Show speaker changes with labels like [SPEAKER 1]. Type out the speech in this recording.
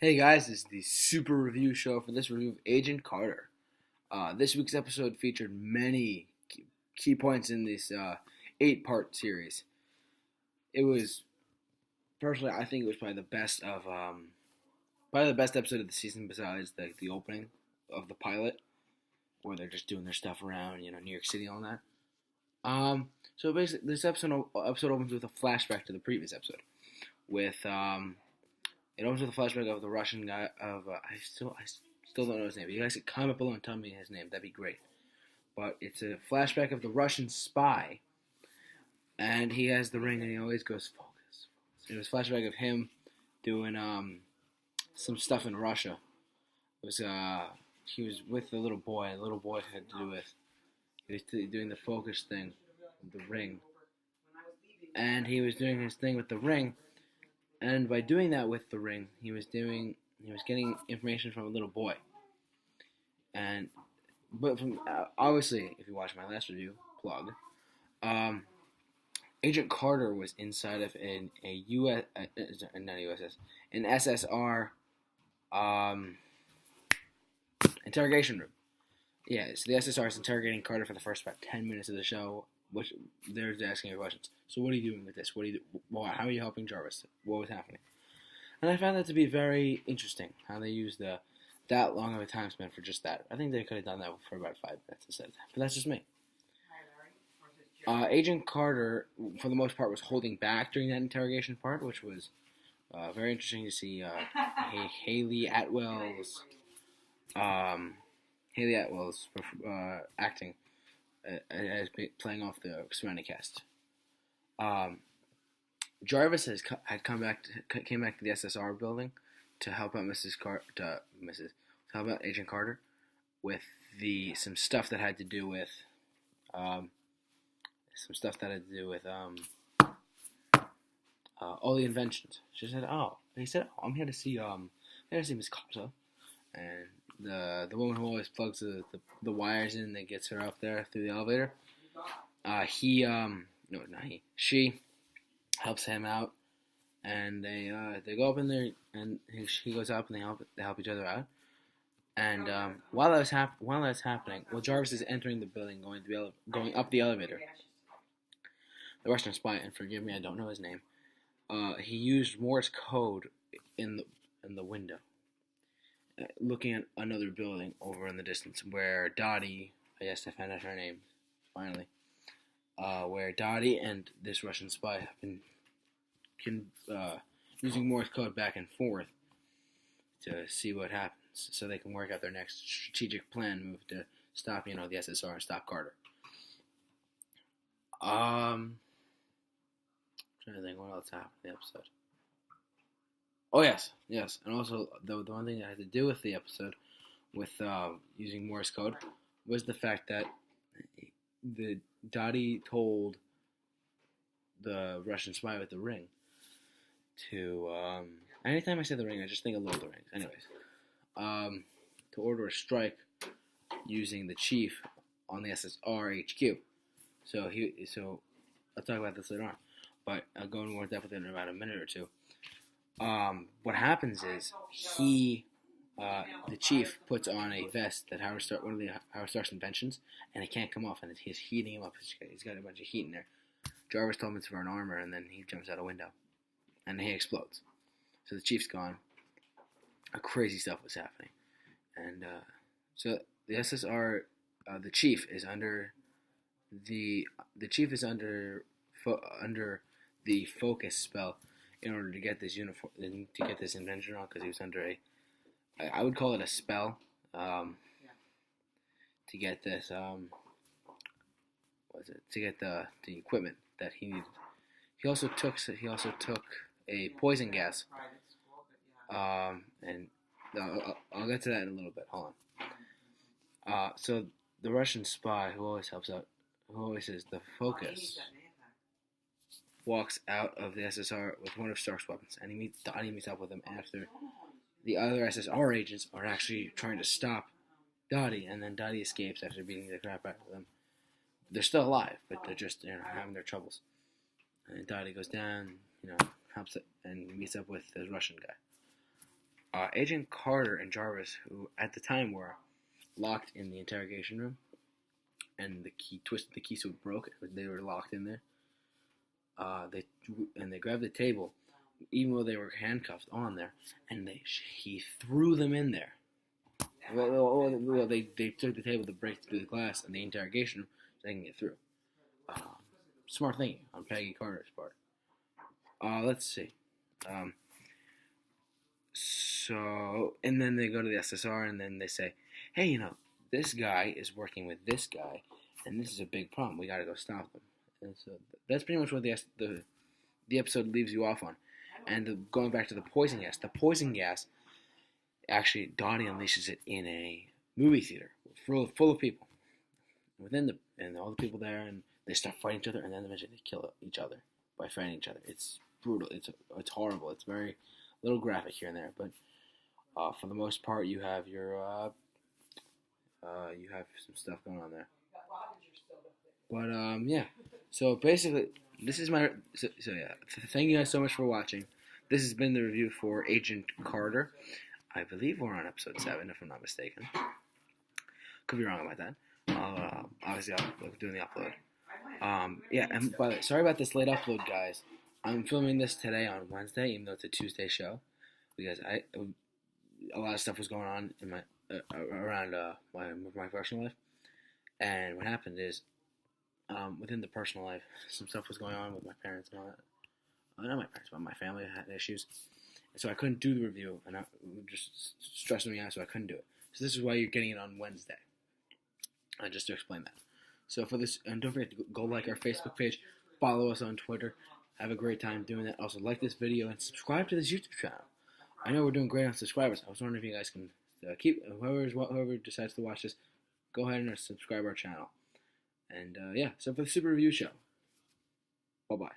[SPEAKER 1] Hey guys, this is the super review show for this review of Agent Carter. This week's episode featured many key points in this 8-part series. It was, personally, I think it was probably the best episode of the season besides the opening of the pilot, where they're just doing their stuff around, New York City and all that. So basically, this episode opens with a flashback to the previous episode, with it opens with a flashback of the Russian guy. I still don't know his name. If you guys could comment below and tell me his name, that'd be great. But it's a flashback of the Russian spy, and he has the ring, and he always goes focus. It was a flashback of him doing some stuff in Russia. It was he was with the little boy. The little boy had to do with he was doing the focus thing, the ring, and he was doing his thing with the ring. And by doing that with the ring, he was getting information from a little boy. But from obviously, if you watch my last review, plug, Agent Carter was inside of an SSR interrogation room. Yeah, so the SSR is interrogating Carter for the first about 10 minutes of the show, which they're asking her questions. So what are you doing with this? How are you helping Jarvis? What was happening? And I found that to be very interesting, how they used that long of a time span for just that. I think they could have done that for about 5 minutes instead of that. But that's just me. Agent Carter, for the most part, was holding back during that interrogation part, which was very interesting to see Haley Atwell's acting as playing off the surrounding cast. Jarvis came back to the SSR building to help out help out Agent Carter with some stuff that had to do with all the inventions. He said, I'm here to see Miss Carter, and the woman who always plugs the wires in that gets her up there through the elevator. She helps him out, and they go up in there, and he goes up, and they help each other out. And while that's happening, Jarvis is entering the building, going up the elevator. The Russian spy, and forgive me, I don't know his name. He used Morse code in the window, looking at another building over in the distance, where Dottie, I guess I found out her name finally, where Dottie and this Russian spy have been using Morse code back and forth to see what happens, so they can work out their next strategic plan move to stop, the SSR and stop Carter. I'm trying to think what else happened in the episode. Oh yes, and also the one thing that had to do with the episode, with using Morse code, was the fact that the Dottie told the Russian spy with the ring to anytime I say the ring, I just think of Lord of the Rings. Anyways, to order a strike using the chief on the SSR HQ. So I'll talk about this later on, but I'll go into more depth with it in about a minute or two. What happens is the chief puts on a vest that one of the Howard Stark's inventions, and it can't come off, and he's heating him up. He's got a bunch of heat in there. Jarvis told him it's for an armor, and then he jumps out a window, and he explodes. So the chief's gone. Crazy stuff was happening, and so the SSR, the chief is under the focus spell in order to get this invention on, because he was under I would call it a spell, to get this to get the equipment that he needed. He also took a poison gas, and I'll get to that in a little bit. Hold on. So the Russian spy who always helps out, who always is the focus, walks out of the SSR with one of Stark's weapons, and he meets up with him after the other SSR agents are actually trying to stop Dottie, and then Dottie escapes after beating the crap out of them. They're still alive, but they're just having their troubles. And Dottie goes down, helps it, and meets up with the Russian guy. Agent Carter and Jarvis, who at the time were locked in the interrogation room, and the key twisted the key so it broke. They were locked in there. They grabbed the table, even though they were handcuffed on there, and he threw them in there. Well, they took the table to break through the glass in the interrogation room, so they can get through. Smart thinking on Peggy Carter's part. Let's see. And then they go to the SSR, and then they say, hey, this guy is working with this guy, and this is a big problem. We got to go stop them. And so that's pretty much what the episode leaves you off on. And going back to the poison gas, actually, Donnie unleashes it in a movie theater full of people. And all the people there, and they start fighting each other, and then eventually they kill each other by fighting each other. It's brutal. It's horrible. It's very little graphic here and there, but for the most part, you have your you have some stuff going on there. But yeah. So basically, this is my yeah. Thank you guys so much for watching. This has been the review for Agent Carter. I believe we're on episode 7, if I'm not mistaken. Could be wrong about that. Obviously, I'll doing the upload. Yeah, and by the way, sorry about this late upload, guys. I'm filming this today on Wednesday, even though it's a Tuesday show, because a lot of stuff was going on in my around my personal life, and what happened is, within the personal life, some stuff was going on with my parents and all that. Not my parents, but my family had issues, and so I couldn't do the review, and it just stressing me out, so I couldn't do it. So this is why you're getting it on Wednesday. Just to explain that. So for this, and don't forget to go like our Facebook page, follow us on Twitter. Have a great time doing that. Also, like this video and subscribe to this YouTube channel. I know we're doing great on subscribers. I was wondering if you guys can keep whoever decides to watch this, go ahead and subscribe our channel. And yeah, so for the Super Review Show. Bye bye.